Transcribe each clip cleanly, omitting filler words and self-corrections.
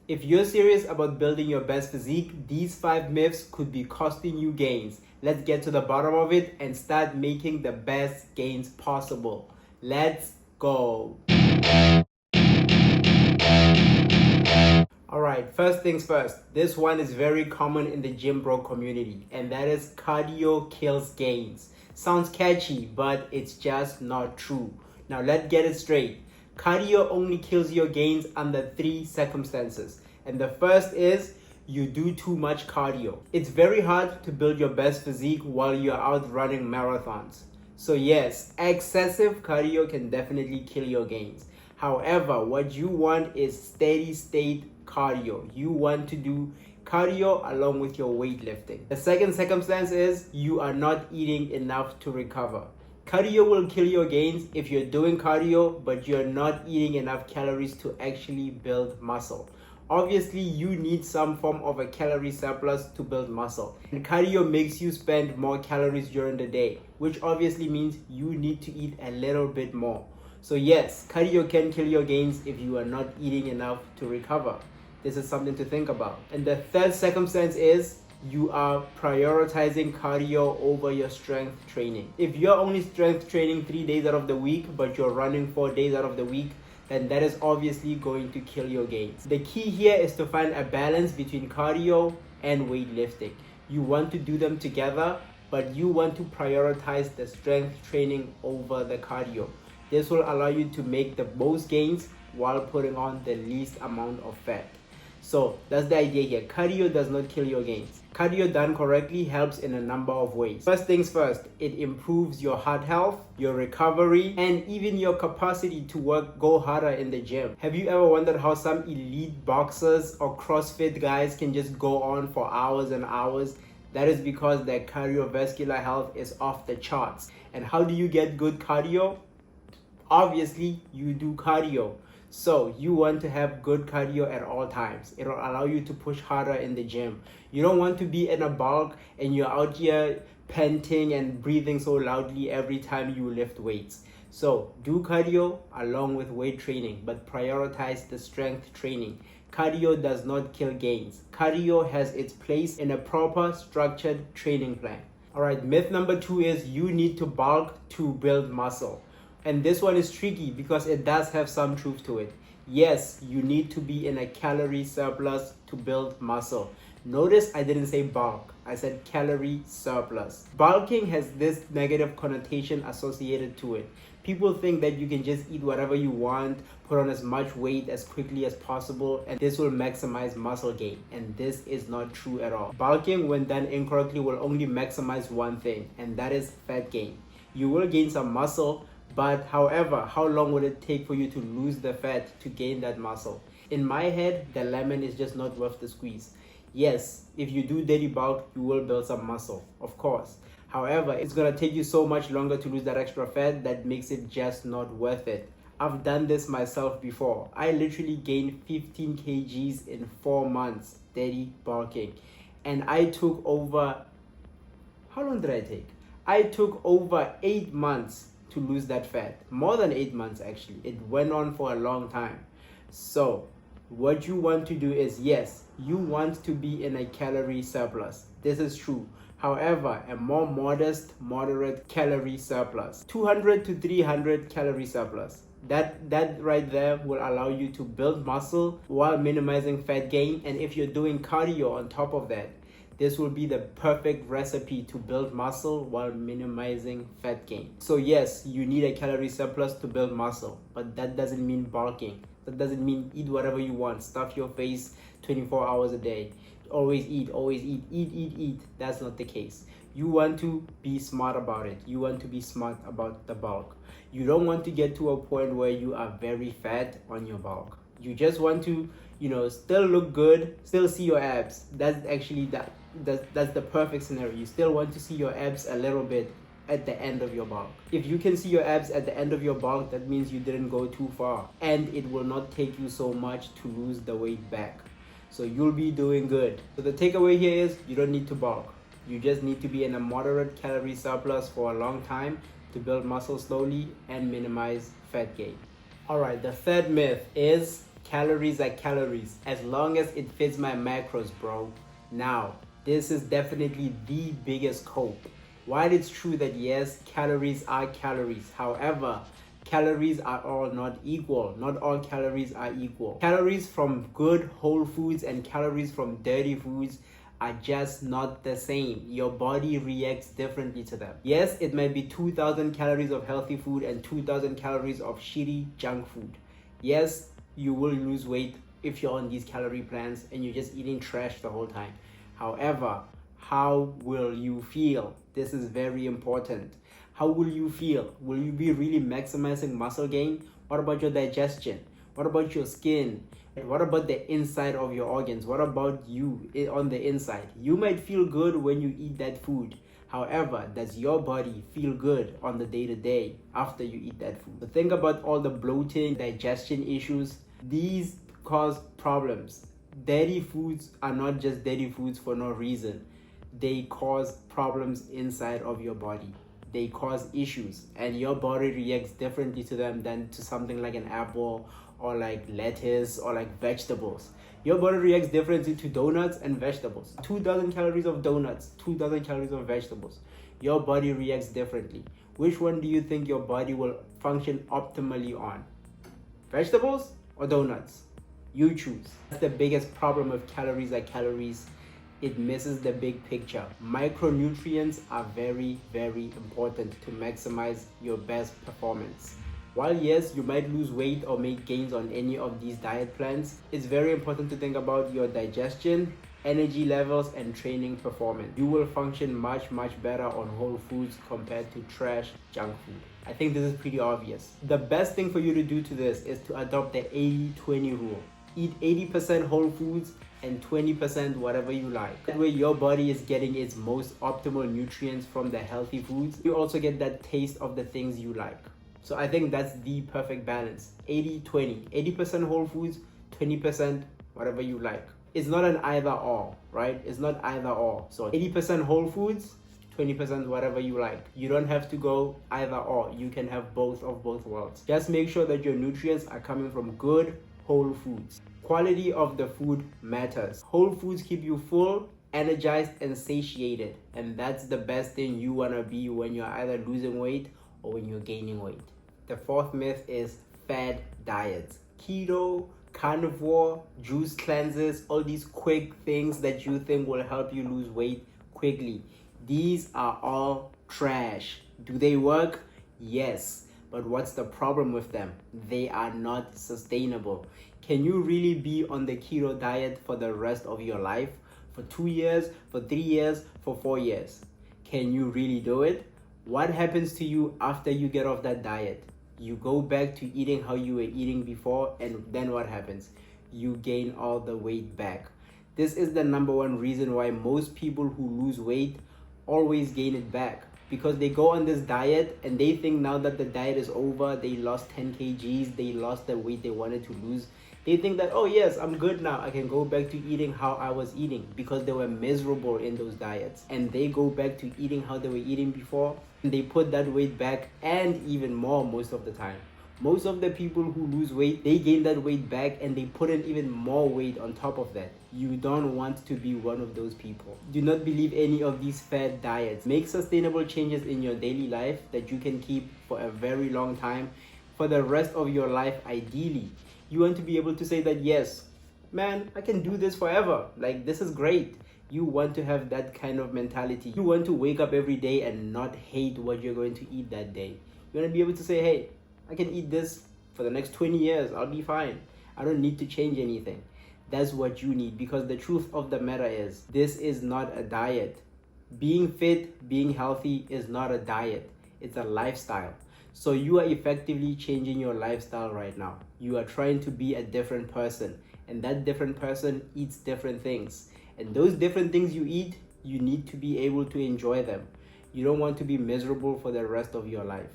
If you're serious about building your best physique, these 5 myths could be costing you gains. Let's get to the bottom of it and start making the best gains possible. Let's go. Alright, first things first. This one is very common in the gym bro community, and that is cardio kills gains. Sounds catchy, but it's just not true. Now let's get it straight. Cardio only kills your gains under 3 circumstances. And the first is you do too much cardio. It's very hard to build your best physique while you're out running marathons. So yes, excessive cardio can definitely kill your gains. However, what you want is steady state cardio. You want to do cardio along with your weightlifting. The second circumstance is you are not eating enough to recover. Cardio will kill your gains if you're doing cardio, but you're not eating enough calories to actually build muscle. Obviously, you need some form of a calorie surplus to build muscle. And cardio makes you spend more calories during the day, which obviously means you need to eat a little bit more. So yes, cardio can kill your gains if you are not eating enough to recover. This is something to think about. And the third circumstance is you are prioritizing cardio over your strength training. If you're only strength training 3 days out of the week, but you're running 4 days out of the week, then that is obviously going to kill your gains. The key here is to find a balance between cardio and weightlifting. You want to do them together, but you want to prioritize the strength training over the cardio. This will allow you to make the most gains while putting on the least amount of fat. So that's the idea here. Cardio does not kill your gains. Cardio done correctly helps in a number of ways. First things first, it improves your heart health, your recovery, and even your capacity to go harder in the gym. Have you ever wondered how some elite boxers or CrossFit guys can just go on for hours and hours? That is because their cardiovascular health is off the charts. And how do you get good cardio? Obviously, you do cardio. So you want to have good cardio at all times. It will allow you to push harder in the gym. You don't want to be in a bulk and you're out here panting and breathing so loudly every time you lift weights. So do cardio along with weight training, but prioritize the strength training. Cardio does not kill gains. Cardio has its place in a proper structured training plan. Alright, myth number 2 is you need to bulk to build muscle. And this one is tricky because it does have some truth to it. Yes, you need to be in a calorie surplus to build muscle. Notice I didn't say bulk, I said calorie surplus. Bulking has this negative connotation associated to it. People think that you can just eat whatever you want, put on as much weight as quickly as possible, and this will maximize muscle gain. And this is not true at all. Bulking, when done incorrectly, will only maximize one thing, and that is fat gain. You will gain some muscle, but however, how long will it take for you to lose the fat to gain that muscle? In my head, the lemon is just not worth the squeeze. Yes, if you do dirty bulk, you will build some muscle, of course. However, it's gonna take you so much longer to lose that extra fat that makes it just not worth it. I've done this myself before. I literally gained 15 kgs in 4 months, dirty bulking. And I took over, how long did I take? I took over 8 months to lose that fat. More than 8 months actually. It went on for a long time. So what you want to do is, yes, you want to be in a calorie surplus. This is true. However, a more modest, moderate calorie surplus. 200 to 300 calorie surplus. That right there will allow you to build muscle while minimizing fat gain. And if you're doing cardio on top of that, this will be the perfect recipe to build muscle while minimizing fat gain. So yes, you need a calorie surplus to build muscle, but that doesn't mean bulking. That doesn't mean eat whatever you want, stuff your face 24 hours a day. Always eat, eat. That's not the case. You want to be smart about it. You want to be smart about the bulk. You don't want to get to a point where you are very fat on your bulk. You just want to, still look good, still see your abs. That's actually that's the perfect scenario. You still want to see your abs a little bit at the end of your bulk. If you can see your abs at the end of your bulk, that means you didn't go too far, and it will not take you so much to lose the weight back. So you'll be doing good. So the takeaway here is you don't need to bulk. You just need to be in a moderate calorie surplus for a long time to build muscle slowly and minimize fat gain. Alright, the third myth is Calories are calories, as long as it fits my macros, bro. Now, this is definitely the biggest cope. While it's true that yes, calories are calories, however, calories are all not equal. Not all calories are equal. Calories from good whole foods and calories from dirty foods are just not the same. Your body reacts differently to them. Yes, it might be 2,000 calories of healthy food and 2,000 calories of shitty junk food. Yes, you will lose weight if you're on these calorie plans and you're just eating trash the whole time. However, how will you feel? This is very important. How will you feel? Will you be really maximizing muscle gain? What about your digestion? What about your skin? What about the inside of your organs? What about you on the inside? You might feel good when you eat that food. However, does your body feel good on the day-to-day after you eat that food? So think about all the bloating, digestion issues. These cause problems. Dirty foods are not just dirty foods for no reason. They cause problems inside of your body. They cause issues, and your body reacts differently to them than to something like an apple or like lettuce or like vegetables. Your body reacts differently to donuts and vegetables. 2,000 calories of donuts, 2,000 calories of vegetables. Your body reacts differently. Which one do you think your body will function optimally on? Vegetables or donuts? You choose. That's the biggest problem with calories are calories. It misses the big picture. Micronutrients are very, very important to maximize your best performance. While yes, you might lose weight or make gains on any of these diet plans, it's very important to think about your digestion, energy levels, and training performance. You will function much, much better on whole foods compared to trash junk food. I think this is pretty obvious. The best thing for you to do to this is to adopt the 80-20 rule. Eat 80% whole foods and 20% whatever you like. That way your body is getting its most optimal nutrients from the healthy foods. You also get that taste of the things you like. So I think that's the perfect balance. 80-20. 80% whole foods, 20% whatever you like. It's not an either or, right? It's not either or. So 80% whole foods, 20% whatever you like. You don't have to go either or. You can have both of both worlds. Just make sure that your nutrients are coming from good whole foods. Quality of the food matters. Whole foods keep you full, energized, and satiated. And that's the best thing you want to be when you're either losing weight or when you're gaining weight. The fourth myth is fad diets. Keto, carnivore, juice cleanses, all these quick things that you think will help you lose weight quickly. These are all trash. Do they work? Yes. But what's the problem with them? They are not sustainable. Can you really be on the keto diet for the rest of your life? For 2 years, for 3 years, for 4 years? Can you really do it? What happens to you after you get off that diet? You go back to eating how you were eating before, and then what happens? You gain all the weight back. This is the number one reason why most people who lose weight always gain it back. Because they go on this diet and they think now that the diet is over, they lost 10 kgs, they lost the weight they wanted to lose. They think that, oh yes, I'm good now. I can go back to eating how I was eating because they were miserable in those diets. And they go back to eating how they were eating before. And they put that weight back and even more most of the time. Most of the people who lose weight, they gain that weight back and they put in even more weight on top of that. You don't want to be one of those people. Do not believe any of these fad diets. Make sustainable changes in your daily life that you can keep for a very long time, for the rest of your life ideally. You want to be able to say that, yes, man, I can do this forever. Like, this is great. You want to have that kind of mentality. You want to wake up every day and not hate what you're going to eat that day. You want to be able to say, hey, I can eat this for the next 20 years. I'll be fine. I don't need to change anything. That's what you need, because the truth of the matter is, this is not a diet. Being fit, being healthy is not a diet. It's a lifestyle. So you are effectively changing your lifestyle right now. You are trying to be a different person, and that different person eats different things. And those different things you eat, you need to be able to enjoy them. You don't want to be miserable for the rest of your life.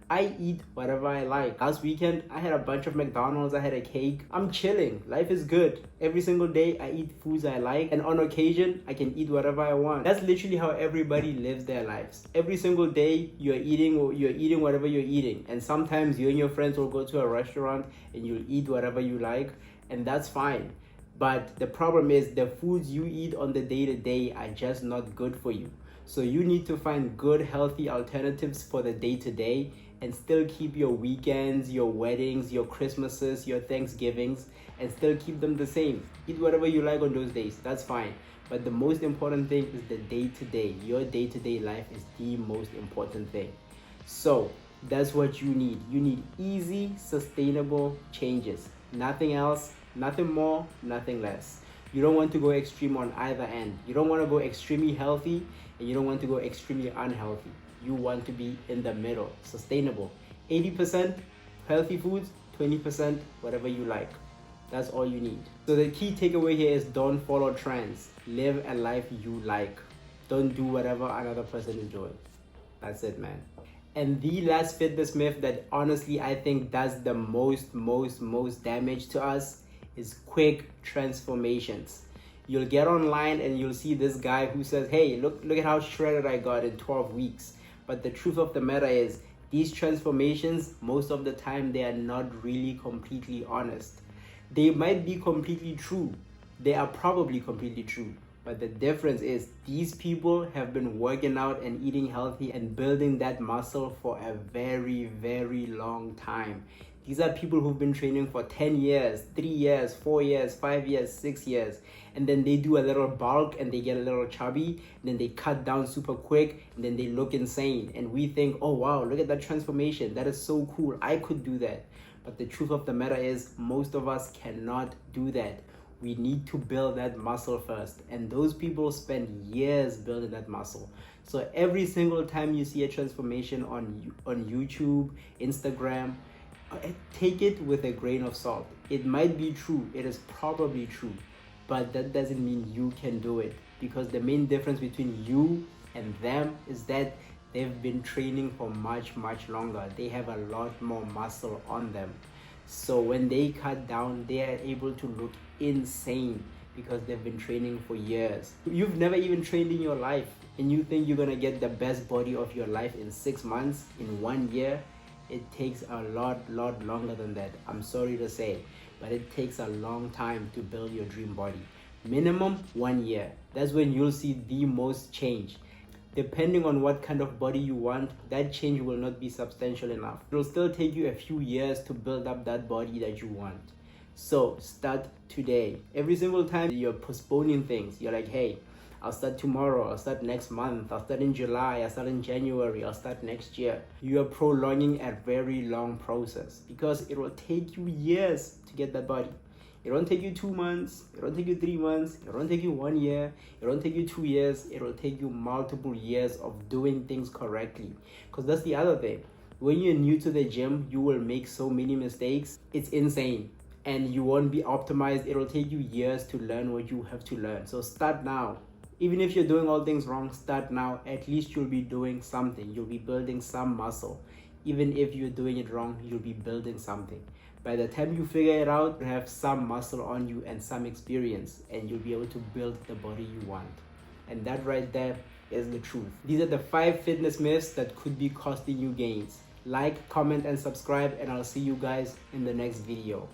I eat whatever I like. Last weekend, I had a bunch of McDonald's, I had a cake. I'm chilling. Life is good. Every single day, I eat foods I like. And on occasion, I can eat whatever I want. That's literally how everybody lives their lives. Every single day, you're eating whatever you're eating. And sometimes you and your friends will go to a restaurant and you'll eat whatever you like. and that's fine. But the problem is the foods you eat on the day to day are just not good for you. So you need to find good, healthy alternatives for the day to day and still keep your weekends, your weddings, your Christmases, your Thanksgivings, and still keep them the same. Eat whatever you like on those days, that's fine. But the most important thing is the day to day. Your day to day life is the most important thing. So that's what you need. You need easy, sustainable changes. Nothing else, nothing more, nothing less. You don't want to go extreme on either end. You don't want to go extremely healthy and you don't want to go extremely unhealthy. You want to be in the middle, sustainable. 80% healthy foods, 20% whatever you like. That's all you need. So the key takeaway here is don't follow trends. Live a life you like. Don't do whatever another person is doing. That's it, man. And the last fitness myth that honestly I think does the most damage to us is quick transformations. You'll get online and you'll see this guy who says, hey, look at how shredded I got in 12 weeks. But the truth of the matter is these transformations, most of the time, they are not really completely honest. They might be completely true. They are probably completely true. But the difference is these people have been working out and eating healthy and building that muscle for a very long time. These are people who've been training for 10 years, 3 years, 4 years, 5 years, 6 years. And then they do a little bulk and they get a little chubby. And then they cut down super quick and then they look insane. And we think, oh wow, look at that transformation. That is so cool. I could do that. But the truth of the matter is most of us cannot do that. We need to build that muscle first. And those people spend years building that muscle. So every single time you see a transformation on YouTube, Instagram, take it with a grain of salt. It might be true. It is probably true. But that doesn't mean you can do it. Because the main difference between you and them is that they've been training for much longer. They have a lot more muscle on them. So when they cut down, they are able to look insane because they've been training for years. You've never even trained in your life and you think you're gonna get the best body of your life in 6 months, in 1 year. It takes a lot longer than that. I'm sorry to say, but it takes a long time to build your dream body. Minimum 1 year. That's when you'll see the most change. Depending on what kind of body you want, that change will not be substantial enough. It'll still take you a few years to build up that body that you want. So start today. Every single time you're postponing things, you're like, hey, I'll start tomorrow, I'll start next month, I'll start in July, I'll start in January, I'll start next year. You are prolonging a very long process because it will take you years to get that body. It won't take you 2 months, it won't take you 3 months, it won't take you 1 year, it won't take you 2 years, it will take you multiple years of doing things correctly. Because that's the other thing. When you're new to the gym, you will make so many mistakes. It's insane. And you won't be optimized. It will take you years to learn what you have to learn. So start now. Even if you're doing all things wrong, start now. At least you'll be doing something. You'll be building some muscle. Even if you're doing it wrong, you'll be building something. By the time you figure it out, you have some muscle on you and some experience, and you'll be able to build the body you want. And that right there is the truth. These are the 5 fitness myths that could be costing you gains. Like, comment, and subscribe, and I'll see you guys in the next video.